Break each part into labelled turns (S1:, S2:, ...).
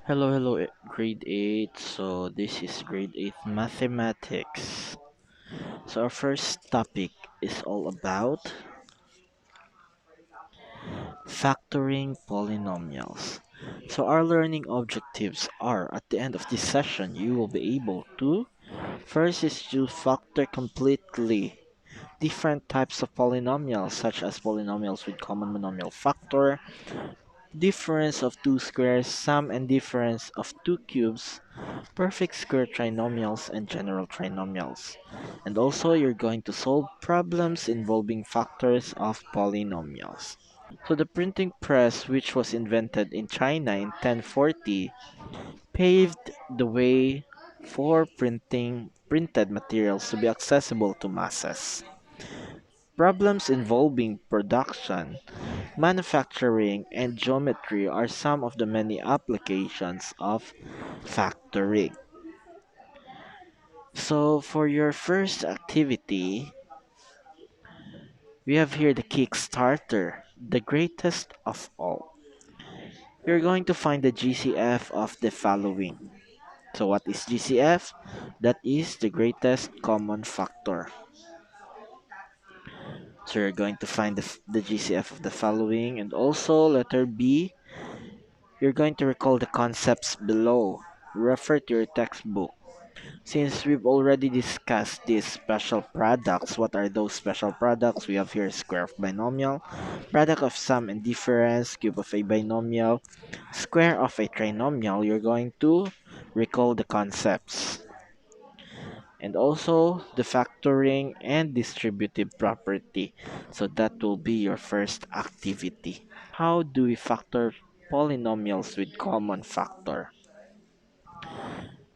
S1: Grade 8. So this is grade 8 mathematics. So our first topic is all about factoring polynomials. So our learning objectives are at the end of this session you will be able to first is to factor completely different types of polynomials such as polynomials with common monomial factor, difference of two squares, sum and difference of two cubes, perfect square trinomials and general trinomials. And also you're going to solve problems involving factors of polynomials. So the printing press, which was invented in China in 1040, paved the way for printing printed materials to be accessible to masses. Problems involving production, manufacturing, and geometry are some of the many applications of factoring. So for your first activity, we have here the Kickstarter, the greatest of all. You're going to find the GCF of the following. So what is GCF? That is the greatest common factor. So you're going to find the GCF of the following, and also letter B, you're going to recall the concepts below. Refer to your textbook. Since we've already discussed these special products, what are those special products? We have here square of binomial, product of sum and difference, cube of a binomial, square of a trinomial. You're going to recall the concepts. And also the factoring and distributive property. So that will be your first activity. How do we factor polynomials with common factor?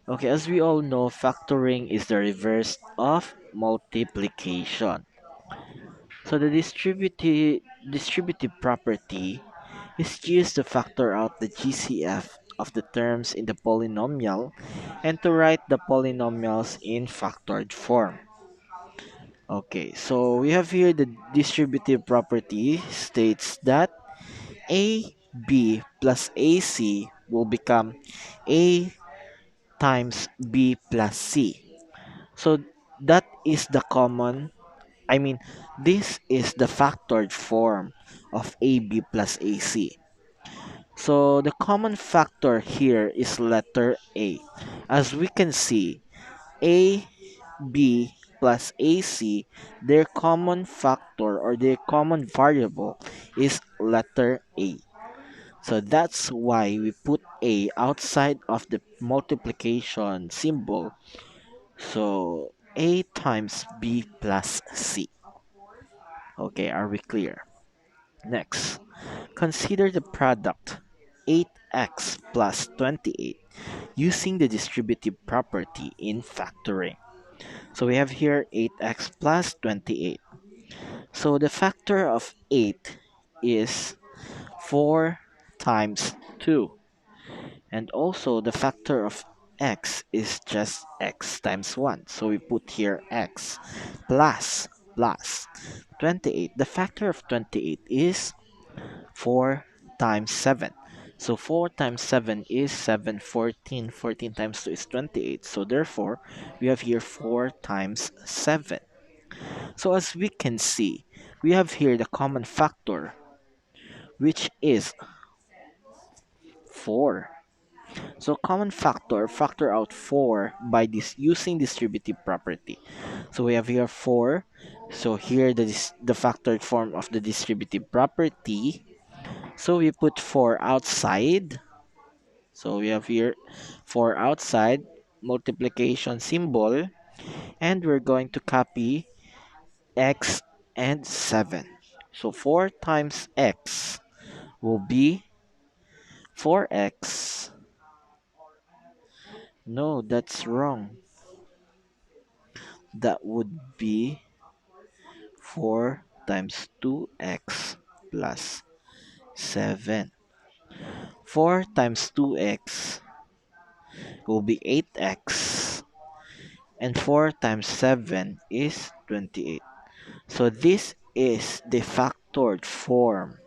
S1: Okay, as we all know, factoring is the reverse of multiplication. So the distributive property is used to factor out the GCF of the terms in the polynomial and to write the polynomials in factored form. Okay, so we have here the distributive property states that AB plus AC will become A times B plus C. So that is the common, I mean, this is the factored form of AB plus AC. So the common factor here is letter A. As we can see, AB plus AC, their common factor or their common variable is letter A. So that's why we put A outside of the multiplication symbol. So A times B plus C. Okay, are we clear? Next, consider the product 8x plus 28 using the distributive property in factoring. So we have here 8x plus 28. So the factor of 8 is 4 times 2. And also the factor of x is just x times 1. So we put here x plus 28. The factor of 28 is 4 times 7. So 4 times 7 is 7, 14. 14 times 2 is 28. So therefore, we have here 4 times 7. So as we can see, we have here the common factor, which is 4. So common factor, factor out 4 by this using distributive property. So we have here 4. So here the factored form of the distributive property. So we put 4 outside. So we have here 4 outside, multiplication symbol, and we're going to copy x and 7. So 4 times x will be 4x. No, that's wrong. That would be 4 times 2x plus 7. 4 times 2x will be 8x. And 4 times 7 is 28. So this is the factored form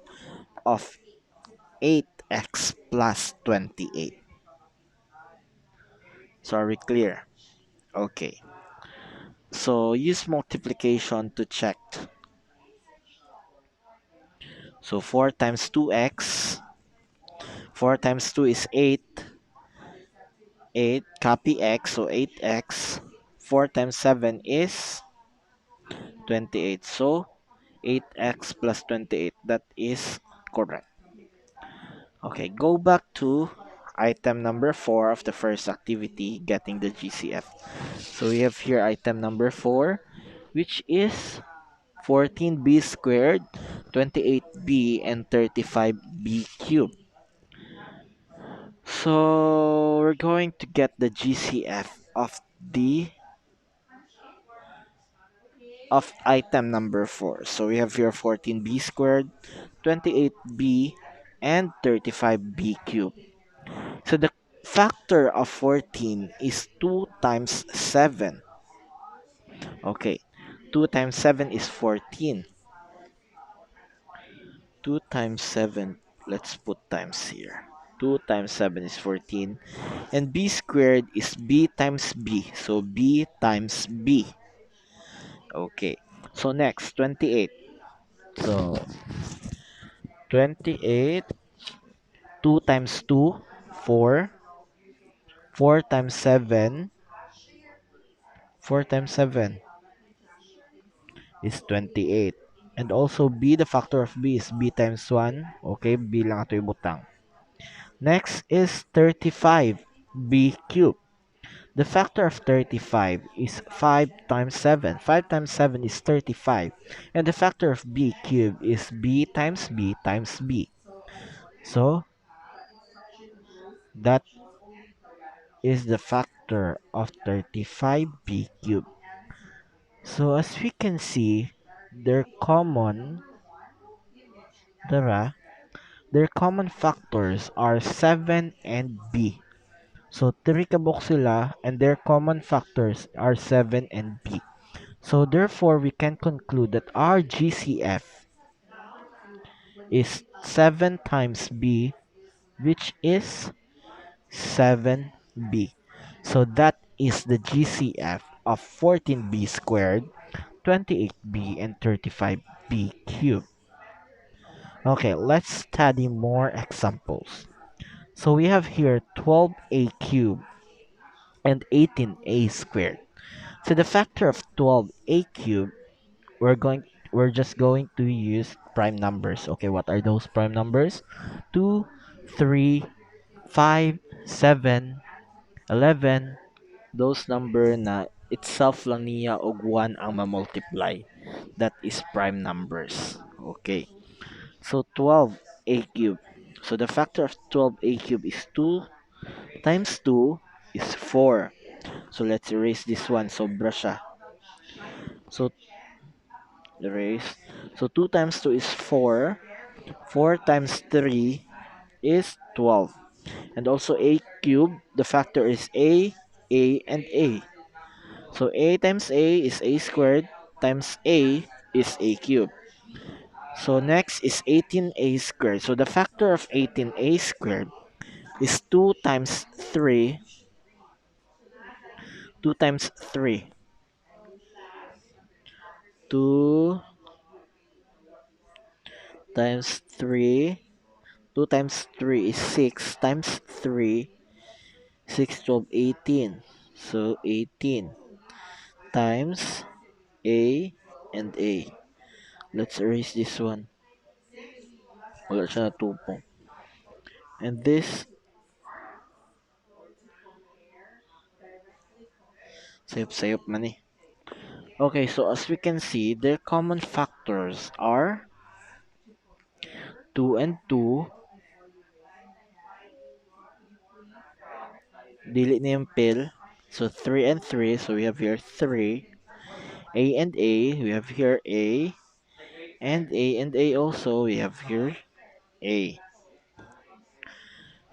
S1: of 8x plus 28. So are we clear? Okay. So use multiplication to check. So 4 times 2x. 4 times 2 is 8. 8. Copy x. So 8x. 4 times 7 is 28. So 8x plus 28. That is correct. Okay, go back to item number 4 of the first activity, getting the GCF. So we have here item number 4, which is 14b squared, 28b, and 35b cubed. So we're going to get the GCF the of item number 4. So we have here 14b squared, 28b, and 35b cubed. So the factor of 14 is 2 times 7. Okay, 2 times 7 is 14. 2 times 7, let's put times here. 2 times 7 is 14. And b squared is b times b. So b times b. Okay, so next, 28. So 28, 2 times 2, 4. 4 times 7, 4 times 7 is 28. And also b, the factor of b is b times 1. Okay, b lang ato ibutang. Next is 35b cubed. The factor of 35 is 5 times 7. 5 times 7 is 35. And the factor of b cubed is b times b times b. So, that is the factor of 35b cubed. So, as we can see, their common, dara, their common factors are 7 and b. So, three kabok sila and their common factors are 7 and b. So, therefore, we can conclude that our GCF is 7 times b, which is 7b. So, that is the GCF of 14b squared, 28b, and 35b cubed. Okay, let's study more examples. So, we have here 12a cubed and 18a squared. So the factor of 12a cubed, we're just going to use prime numbers. Okay, what are those prime numbers? 2, 3, 5, 7, 11. Those number na itself lang niya og 1 ang ma-multiply. That is prime numbers. Okay. So 12a cubed. So the factor of 12a cubed is 2 times 2 is 4. So let's erase this one. Sobra siya. So erase. So 2 times 2 is 4. 4 times 3 is 12. And also a cubed, the factor is a, and a. So a times a is a squared times a is a cubed. So next is 18a squared. So the factor of 18a squared is 2 times 3. 2 times 3. 2 times 3. 2 times 3 is 6 times 3. 6, 12, 18. So 18 times a and a. Let's erase this one. Wala siya natupong. And this, sayop-sayop man eh. Okay, so as we can see, their common factors are 2 and 2. Dili na yung pill. So 3 and 3. So we have here 3. A and A. We have here A. And A and A also. We have here A.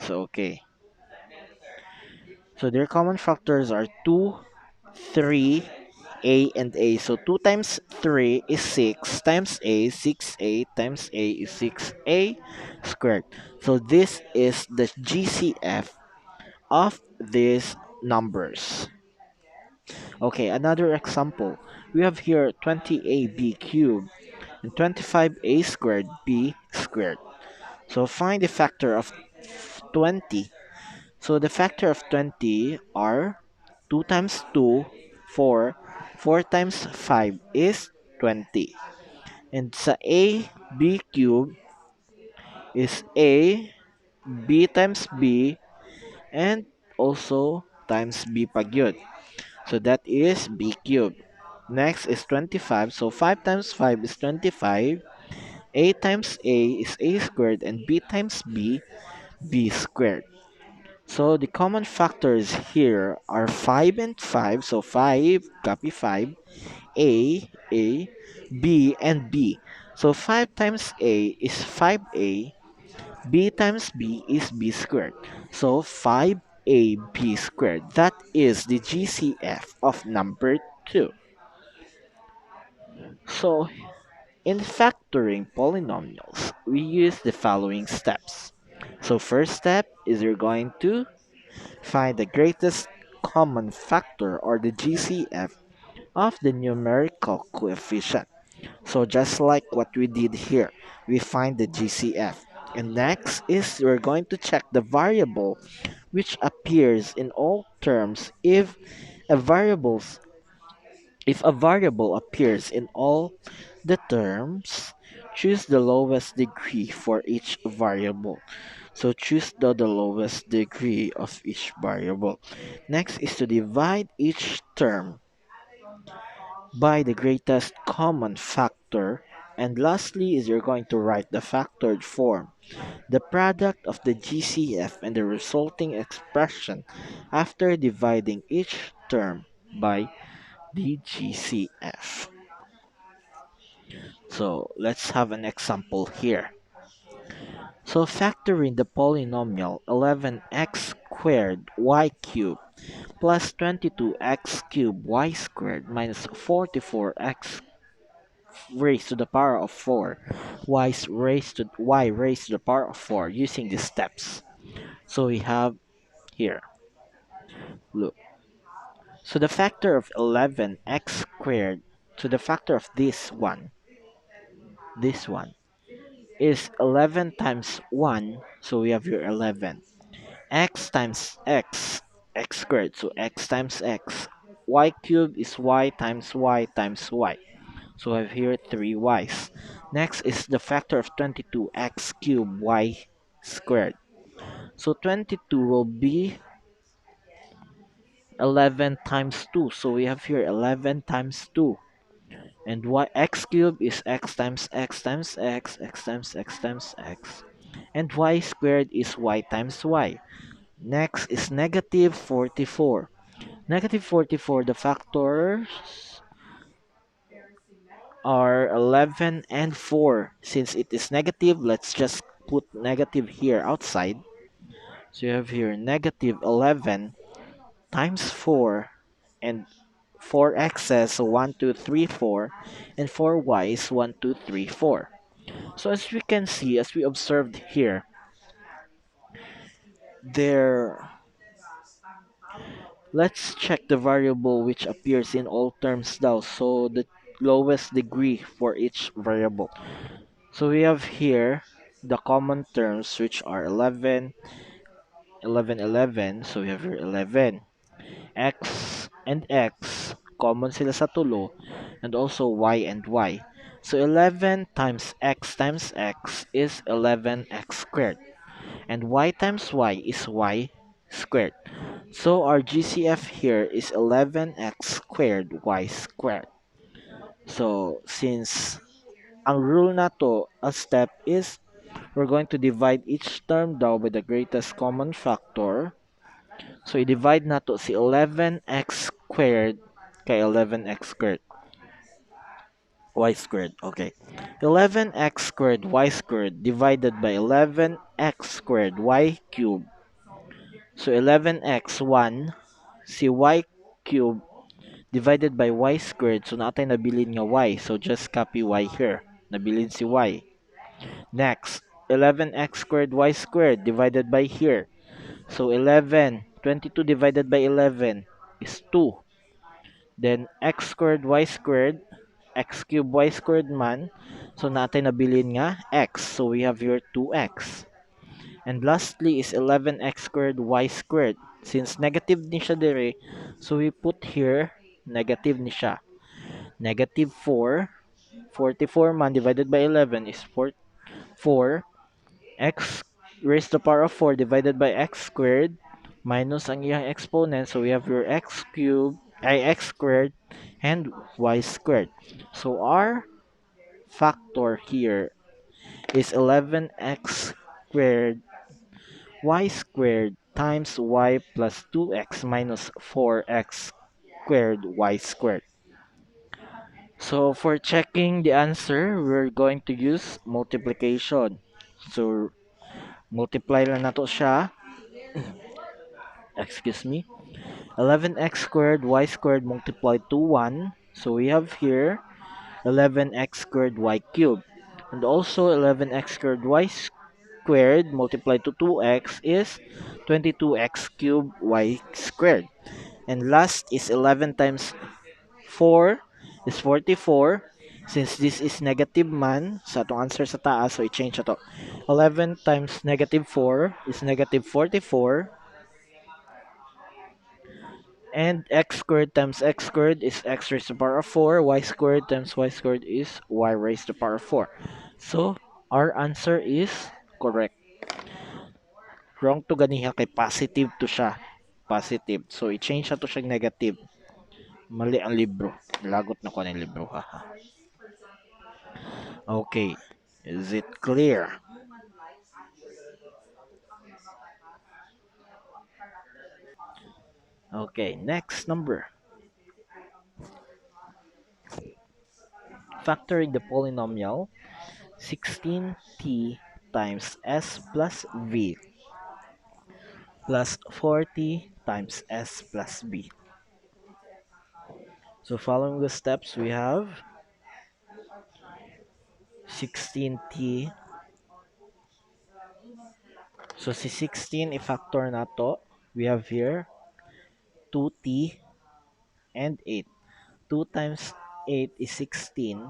S1: So okay. So their common factors are 2, 3, A, and A. So 2 times 3 is 6 times A. 6A times A is 6A squared. So this is the GCF of this numbers. Okay, another example. We have here 20ab cubed and 25a squared b squared. So find the factor of 20. So the factor of 20 are 2 times 2, 4. 4 times 5 is 20. And sa a, b cubed is a, b times b, and also times b pag yun. So that is b cubed. Next is 25. So 5 times 5 is 25. A times a is a squared and b times b squared. So the common factors here are 5 and 5. So 5, copy 5, a, b, and b. So 5 times a is 5a, b times b is b squared. So 5ab squared. That is the GCF of number 2. So in factoring polynomials, we use the following steps. So first step is you're going to find the greatest common factor or the GCF of the numerical coefficient. So just like what we did here, we find the GCF. And next is we're going to check the variable which appears in all terms a variables if a variable appears in all the terms, choose the lowest degree for each variable. So choose the lowest degree of each variable. Next is to divide each term by the greatest common factor. And lastly is you're going to write the factored form, the product of the GCF and the resulting expression after dividing each term by the GCF. So let's have an example here. So factoring the polynomial 11x squared y cubed plus 22x cubed y squared minus 44x raised to the power of 4 y raised to the power of 4 using the steps. So we have here, look. So the factor of 11x squared, so the factor of this one is 11 times 1, so we have here 11. X times x squared, so x times x. Y cubed is y times y times y. So I have here 3 y's. Next is the factor of 22, x cubed y squared. So 22 will be 11 times 2. So we have here 11 times 2. And y x cubed is x times x times x, x times x times x. And y squared is y times y. Next is negative 44. Negative 44, the factors are 11 and 4. Since it is negative, let's just put negative here outside. So you have here negative 11 times 4 and 4x's, so 1, 2, 3, 4, and 4y's, 1, 2, 3, 4. So as we can see, as we observed here, there, let's check the variable which appears in all terms now. So the lowest degree for each variable. So we have here the common terms which are 11, 11, 11. So we have here 11. X and X, common sila sa tulo, and also Y and Y. So 11 times X is 11X squared. And Y times Y is Y squared. So our GCF here is 11x squared y squared. So since ang rule na to, a step is we're going to divide each term daw by the greatest common factor. So i-divide na to si 11x squared kay 11x squared y squared. Okay. 11x squared y squared divided by 11x squared y cubed. So 11x 1 si y cubed divided by y squared. So natay nabilin nga y. So just copy y here. Nabilin si y. Next, 11x squared y squared divided by here. So 11 22 divided by 11 is 2. Then x squared y squared, x cubed y squared man. So natin nabilin nga x. So we have here 2x. And lastly is 11x squared y squared. Since negative ni siya dire, so we put here negative ni siya. Negative 4. 44 man divided by 11 is 4. X raised to the power of 4 divided by x squared minus ang iyang exponent. So we have your x cubed, x squared, and y squared. So our factor here is 11x squared y squared times y plus 2x minus 4x squared y squared. So for checking the answer, we're going to use multiplication. So multiply lang nato siya. Excuse me. 11x squared y squared multiplied to 1. So we have here 11x squared y cubed. And also 11x squared y squared multiplied to 2x is 22x cubed y squared. And last is 11 times 4 is 44. Since this is negative man, sa itong answer sa taas, so i-change ito. 11 times negative 4 is negative 44. And x squared times x squared is x raised to the power of 4. Y squared times y squared is y raised to the power of 4. So, our answer is correct. Wrong to ganiha kay positive to siya. Positive. So, i-change siya to siya negative. Mali ang libro. Lagot na ko ng libro. Haha. Okay. Is it clear? Okay. Next number. Factoring the polynomial 16t times s plus v plus 40 times s plus b. So following the steps, we have 16t. So si 16 i-factor na to. We have here 2t and 8. 2 times 8 is 16.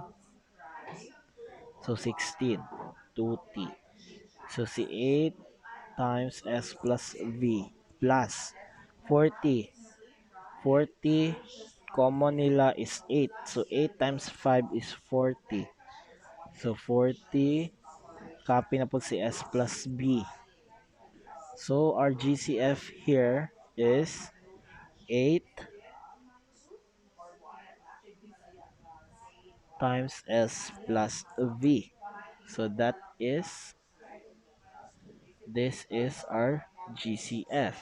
S1: So 16. 2t. So si 8 times s plus v plus 40. 40 common nila is 8. So 8 times 5 is 40. So 40 copy na po si s plus b. So our GCF here is 8 times s plus v. So that is, this is our GCF.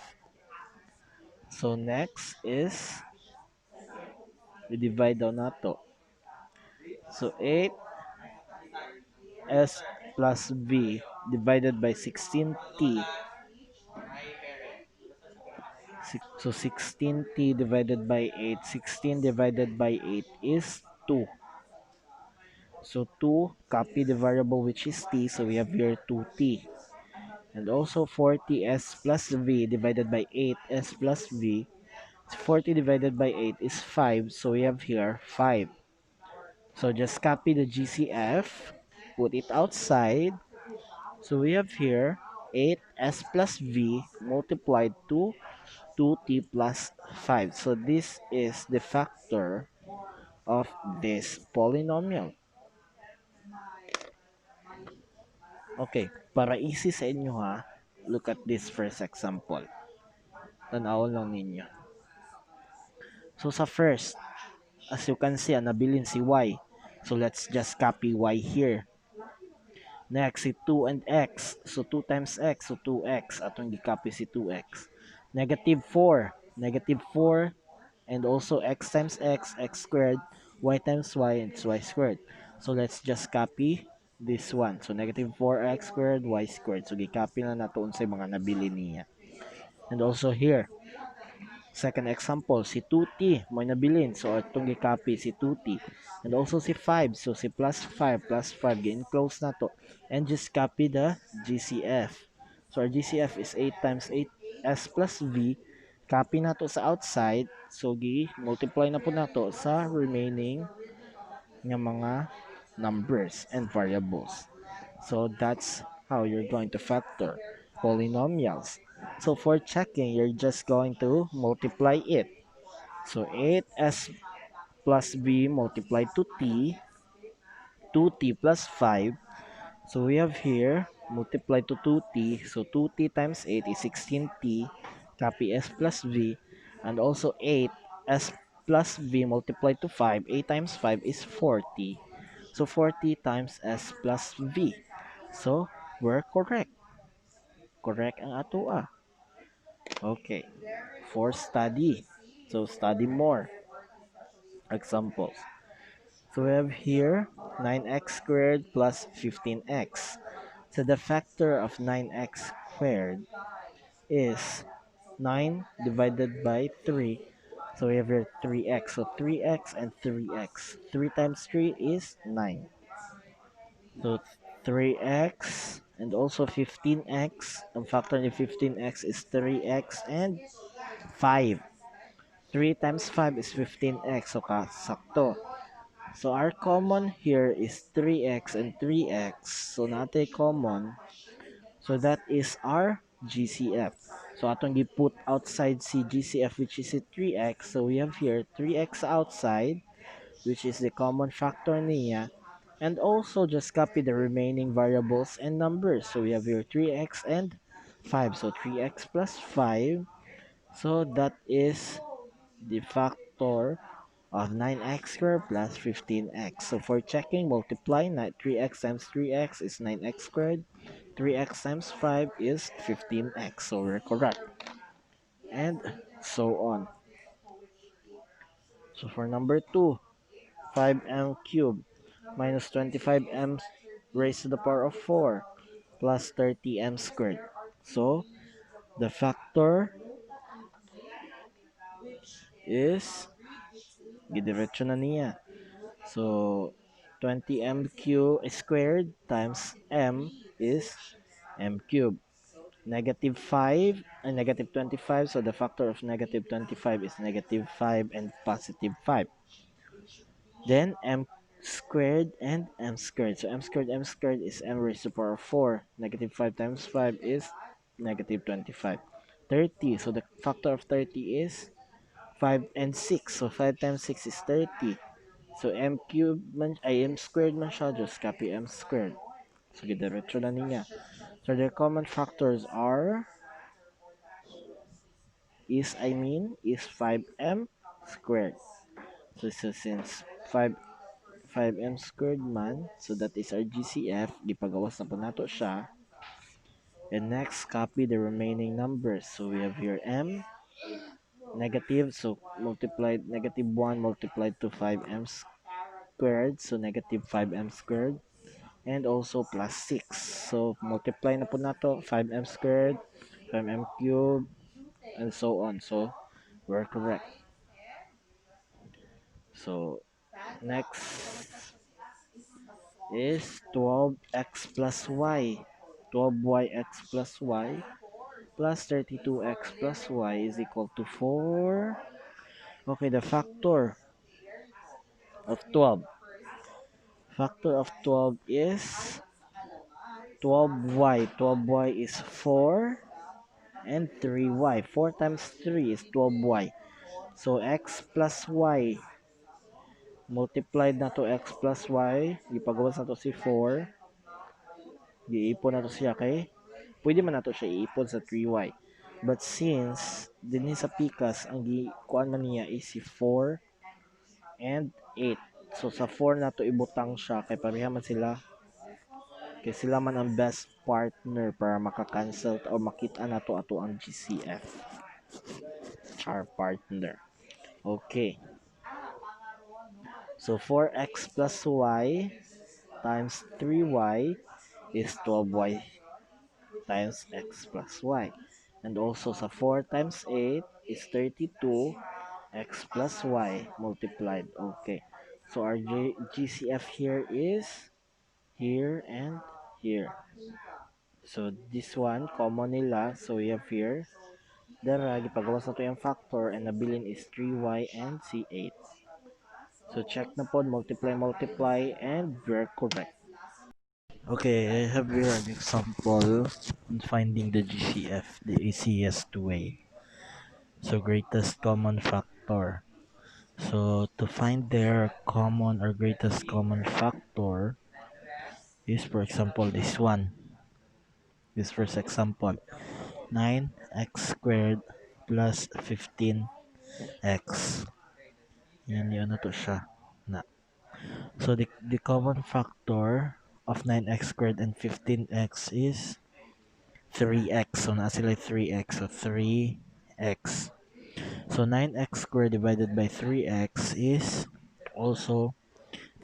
S1: So next is, we divide down na to. So 8 s plus v divided by 16t. So 16t divided by 8. 16 divided by 8 is 2. So 2, copy the variable which is t. So we have here 2t. And also 40s plus v divided by 8s plus v. 40 divided by 8 is 5. So we have here 5. So just copy the GCF. Put it outside. So we have here 8s plus v multiplied to 2t plus 5. So this is the factor of this polynomial. Okay, para easy sa inyo ha, look at this first example. Tanawon lang ninyo. So sa first, as you can see, nabilin si y. So let's just copy y here. Next, si 2 and x. So 2 times x, so 2x. Atong gi-copy si 2x. Negative 4. Negative 4. And also x times x squared. Y times y, and it's y squared. So let's just copy this one. So negative 4x squared, y squared. So gi-copy na nato sa mga nabili niya. And also here, second example, si 2t mo nabilin. So itong gi-copy si 2t. And also si 5. So si plus 5 gi-enclose na to. And just copy the GCF. So our GCF is 8 times 8s plus v copy na to sa outside. So, multiply na po na to sa remaining ng mga numbers and variables. So, that's how you're going to factor polynomials. So, for checking, you're just going to multiply it. So, 8s plus b multiplied to t, 2t plus 5. So we have here multiply to 2t. So 2t times 8 is 16t. Copy s plus v. And also 8s plus v multiplied to 5. 8 times 5 is 40. So 40 times s plus v. So we're correct. Correct ang ato ah. Okay. For study. So study more. Examples. So we have here 9x squared plus 15x. So the factor of 9x squared is 9 divided by 3. So we have here 3x. So 3x and 3x. 3 times 3 is 9. So 3x and also 15x. Ang factor ni 15x is 3x and 5. 3 times 5 is 15x. So sakto. So our common here is 3x and 3x. So natin common. So that is our GCF. So atong gi-put outside si GCF which is si 3x. So we have here 3x outside which is the common factor niya. And also just copy the remaining variables and numbers. So we have here 3x and 5. So 3x plus 5. So that is the factor of 9x squared plus 15x. So for checking, multiply 3x times 3x is 9x squared. 3x times 5 is 15x. So we're correct. And so on. So for number 2, 5m cubed minus 25m raised to the power of 4 plus 30m squared. So the factor is gidiretso na niya. So 20m squared times m is m cubed. Negative 5 and negative 25. So the factor of negative 25 is negative 5 and positive 5. Then m squared and m squared. So m squared is m raised to the power of 4. Negative 5 times 5 is negative 25. 30. So the factor of 30 is 5 and 6. So 5 times 6 is 30. So m cubed man, ay m squared man siya. Just copy m squared. So gidiretso na niya. So their common factors are is 5m squared. So since 5m squared man, so that is our GCF, gipagawas na po nato siya. And next, copy the remaining numbers. So we have here m, negative, so multiplied, negative 1 multiplied to 5m squared, so negative 5m squared. And also plus 6. So multiply na po nato 5m squared, 5m cubed, and so on. So we're correct. So next is 12x plus y. 12yx plus y plus 32x plus y is equal to 4. Okay, the factor of 12. Factor of 12 is 12y. 12y is 4 and 3y. 4 times 3 is 12y. So x plus y multiplied na to x plus y. Ipagawas na to si 4. Giipon na to siya kay pwede man nato siya iipon sa 3y. But since dinhi sa pikas ang kuan man niya is si 4 and 8. So sa 4 nato ibutang siya kay pareha man sila kay sila man ang best partner para maka-cancel o makita nato ato ang GCF. Our partner. Okay. So 4x plus y times 3y is 12y times x plus y. And also sa 4 times 8 is 32 x plus y multiplied. Okay. So our GCF here is here and here. So this one, common nila. So we have here Dara, gipagawas na to yung factor and nabilin is 3y and C8. So check na po, multiply, multiply, and we're correct. Okay, I have here an example on finding the GCF, the easiest way. So greatest common factor. So to find their common or greatest common factor is, for example, this one. This first example, 9x squared plus 15x. Yan yun na to siya. Na. So the common factor of 9x squared and 15x is 3x. So na sila 3x. So 3x. So 9x squared divided by 3x is also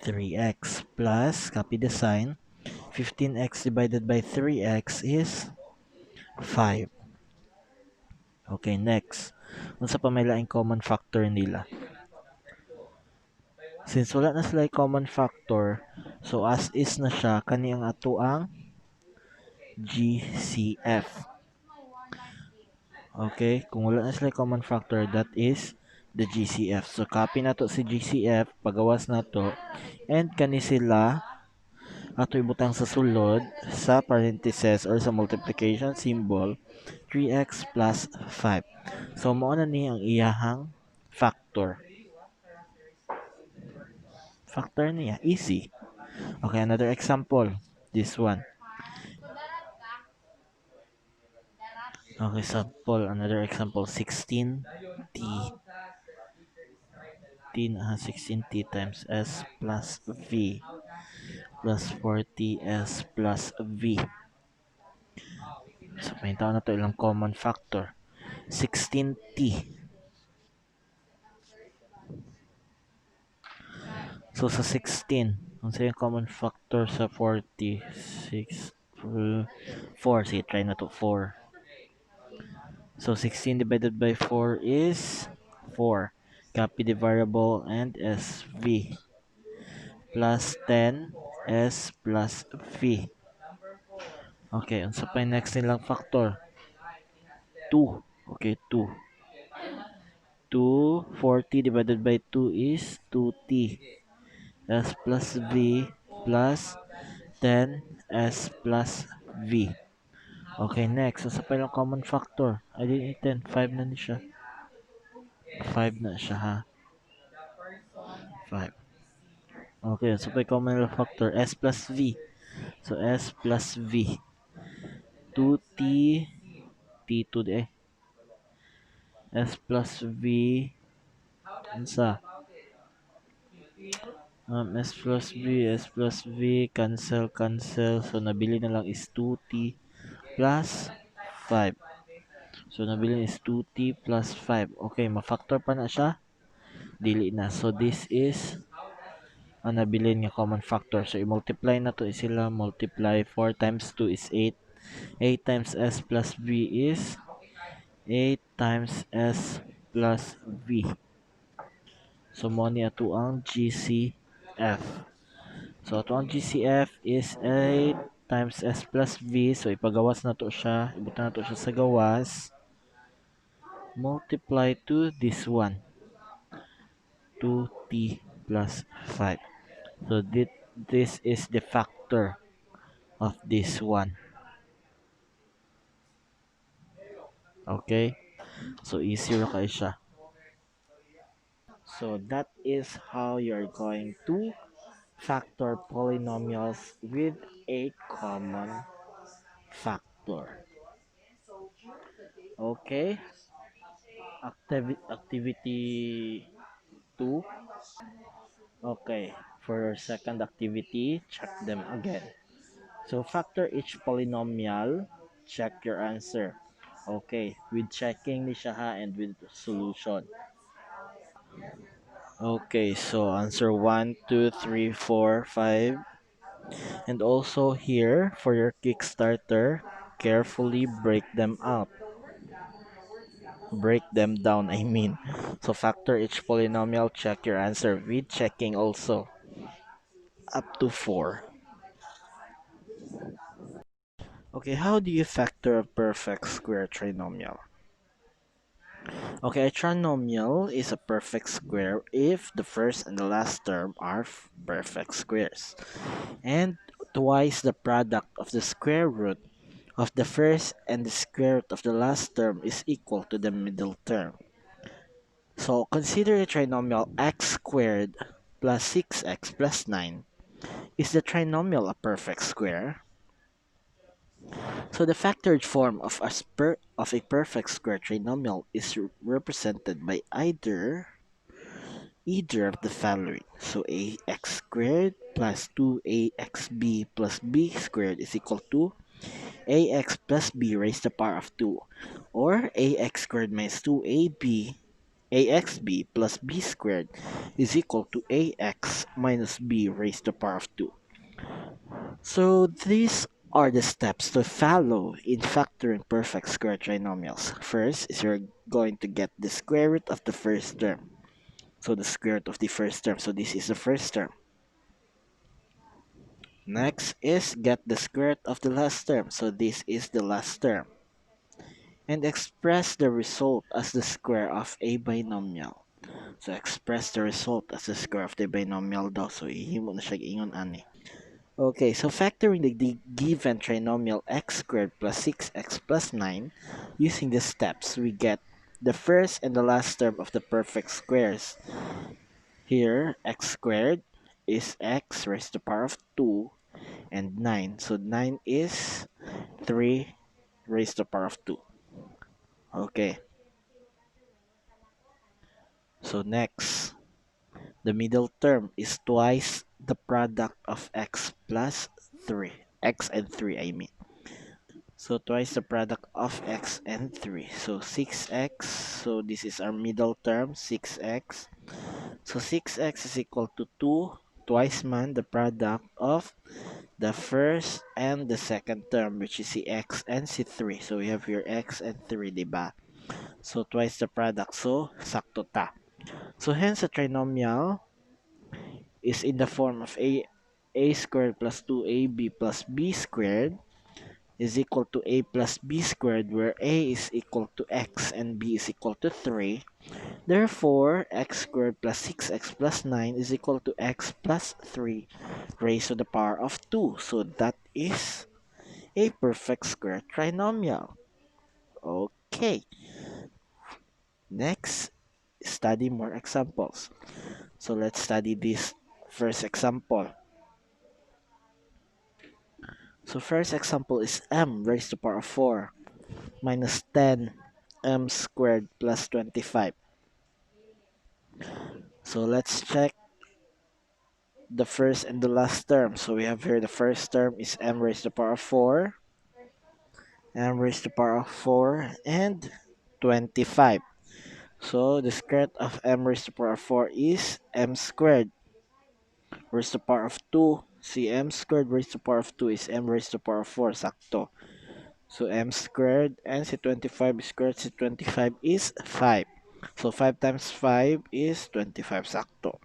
S1: 3x plus, copy the sign, 15x divided by 3x is 5. Okay, next. Unsa pa may laing common factor nila? Since wala na sila common factor, so as is na siya, kani ang ato ang GCF. Okay, kung wala na sila common factor, that is the GCF. So copy na to si GCF, pagawas na to, and kani sila ato ibutang sa sulod sa parentheses or sa multiplication symbol 3x plus 5. So mao na ni ang iyahang factor. Factor niya easy. Okay, another example. This one. Okay, another example, 16t. 16t times s plus v plus 40s plus v. So, may tao na to ilang common factor. 16t. So, sa 16, kung sa yung common factor sa 40, 6, 4. Sige, try na to, 4. So 16 divided by 4 is 4. Copy the variable and SV plus 10 S plus V. Okay, unsa pa yung next nilang factor? 2. Okay, 2. 40 divided by 2 is 2t. S plus V plus 10 S plus V. Okay, next. Unsa pa yung common factor? I didn't 10. 5 na ni siya. 5 na siya ha. 5. Okay, so may common factor S plus V. So S plus V. 2t T2 eh. S plus V. Ansa? S plus V. Cancel, cancel. So nabili na lang is 2t plus 5. So nabili is 2t plus 5. Okay, ma-factor pa na siya. Dili na. So this is ang nabili niya common factor. So i-multiply na to sila. Multiply 4 times 2 is 8. 8 times S plus V is 8 times S plus V. So mo ni ato ang GCF. So ato ang GCF is 8 times S plus V. So ipagawas na to siya. Ibutan na to siya sa gawas. Multiply to this one. 2t plus 5. So this is the factor of this one. Okay? So easier kay siya. So that is how you're going to factor polynomials with a common factor. Okay? Activity 2. Okay. For your second activity, check them again. So factor each polynomial, check your answer. Okay, with checking ni siya ha and with solution. Okay, so answer 1, 2, 3, 4, 5. And also here, for your Kickstarter, carefully break them out. Break them down, I mean. So factor each polynomial, check your answer with checking also. Up to 4. Okay, how do you factor a perfect square trinomial? Okay, a trinomial is a perfect square if the first and the last term are perfect squares, and twice the product of the square root of the first and the square root of the last term is equal to the middle term. So consider a trinomial x squared plus 6x plus 9. Is the trinomial a perfect square? So the factored form of a perfect square trinomial is represented by either of the following. So ax squared plus 2axb plus b squared is equal to ax plus b raised to the power of 2, or ax squared minus 2ab axb plus b squared is equal to ax minus b raised to the power of 2. So these are the steps to follow in factoring perfect square trinomials. First is you're going to get the square root of the first term. So the square root of the first term. So this is the first term. Next is get the square root of the last term. So this is the last term. And express the result as the square of a binomial. So express the result as the square of the binomial daw. So ihimo na siya ingon ani. Okay, so factoring the given trinomial x squared plus 6x plus 9 using the steps, we get the first and the last term of the perfect squares. Here, x squared is x raised to the power of 2 and 9. So 9 is 3 raised to the power of 2. Okay, so next, the middle term is twice the product of x plus 3. X and 3, I mean. So twice the product of x and 3. So 6x. So this is our middle term, 6x. So 6x is equal to 2 twice man the product of the first and the second term, which is si x and si 3. So we have here x and 3, diba? So twice the product. So sakto ta. So hence a trinomial is in the form of a squared plus 2ab plus b squared is equal to a plus b squared, where a is equal to x and b is equal to 3. Therefore, x squared plus 6x plus 9 is equal to x plus 3 raised to the power of 2. So that is a perfect square trinomial. Okay, next, study more examples. So let's study this first example. So first example is m raised to the power of 4 minus 10 m squared plus 25. So let's check the first and the last term. So we have here the first term is m raised to the power of 4, m raised to the power of 4, and 25. So the square root of m raised to the power of 4 is m squared raised to the power of 2. See, m squared raised to the power of 2 is m raised to the power of 4, sakto. So m squared and si 25 squared, si 25 is 5. So 5 times 5 is 25, sakto.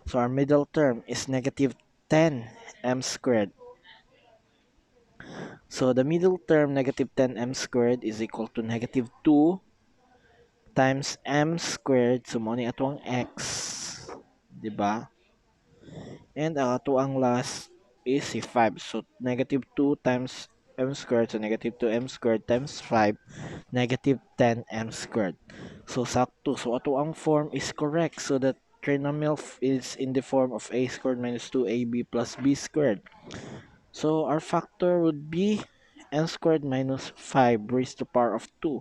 S1: So our middle term is negative 10 m squared. So the middle term, negative 10 m squared, is equal to negative 2 times m squared. So mo ni atong x. Diba? And ang atuang last is si 5. So negative 2 times m squared. So negative 2 m squared times 5. Negative 10 m squared. So sakto. So atuang form is correct. So the trinomial is in the form of a squared minus 2ab plus b squared. So our factor would be n squared minus 5 raised to the power of 2.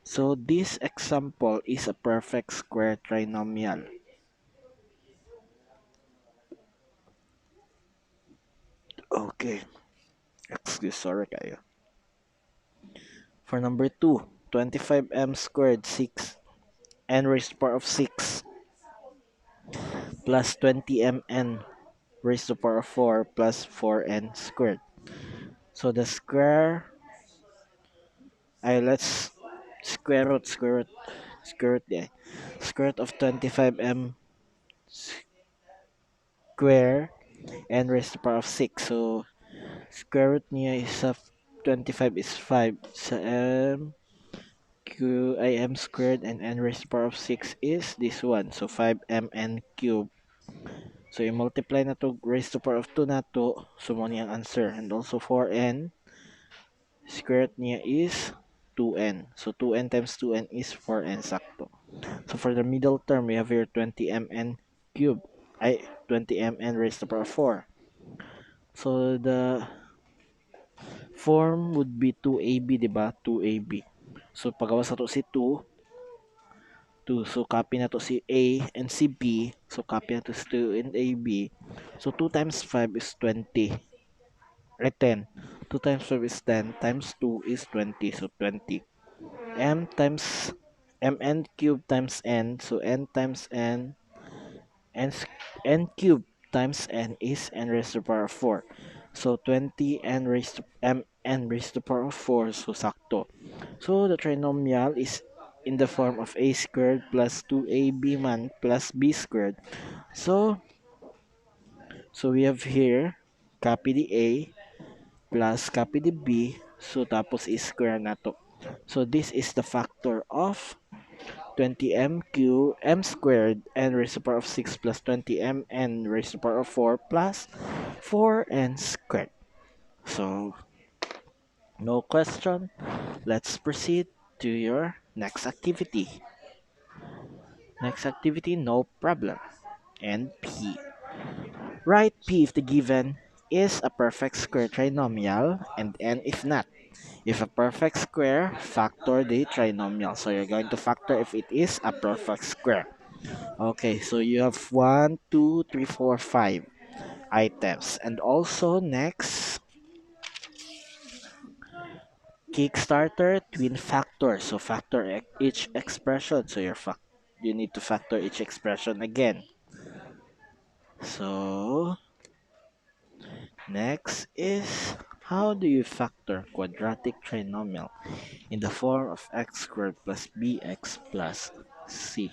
S1: So this example is a perfect square trinomial. Okay, excuse, sorry kayo. For number 2, 25m squared 6 n raised to the power of 6 plus 20mn raised to the power of 4 plus 4n squared. So the square, let's square root, yeah. Square root of 25m square n raised to the power of 6. So square root niya is 25 is 5. So m squared and n raised to the power of 6 is this one. So 5mn cubed. So you multiply na to raised to the power of 2 na to. So mo ang answer. And also 4n squared niya is 2n. So 2n times 2n is 4n sakto. So for the middle term, we have here 20mn cubed. Ay, 20mn raised to the power of 4. So the form would be 2ab, diba? 2ab. So pagawas na to si 2, 2. So copy na to si A and si B. So copy na to si 2 and AB. So 2 times 5 is 20. Ay 10. 2 times 5 is 10 times 2 is 20. So 20. M times mn cubed times n. So n times n. N cubed times n is n raised to the power of 4. So 20 n raised to n raised to the power of 4. So sakto. So the trinomial is in the form of a squared plus 2ab man plus b squared. So we have here copy the a plus copy the b. So tapos is square na to. So this is the factor of 20m m squared n raised to the power of 6 plus 20m n raised to the power of 4 plus 4n squared. So no question. Let's proceed to your next activity. Next activity, no problem. And P. Write P if the given is a perfect square trinomial and N if not. If a perfect square, factor the trinomial. So you're going to factor if it is a perfect square. Okay, so you have 1, 2, 3, 4, 5 items. And also next, Kickstarter twin factor. So factor each expression. So you need to factor each expression again. So next is how do you factor quadratic trinomial in the form of x squared plus bx plus c?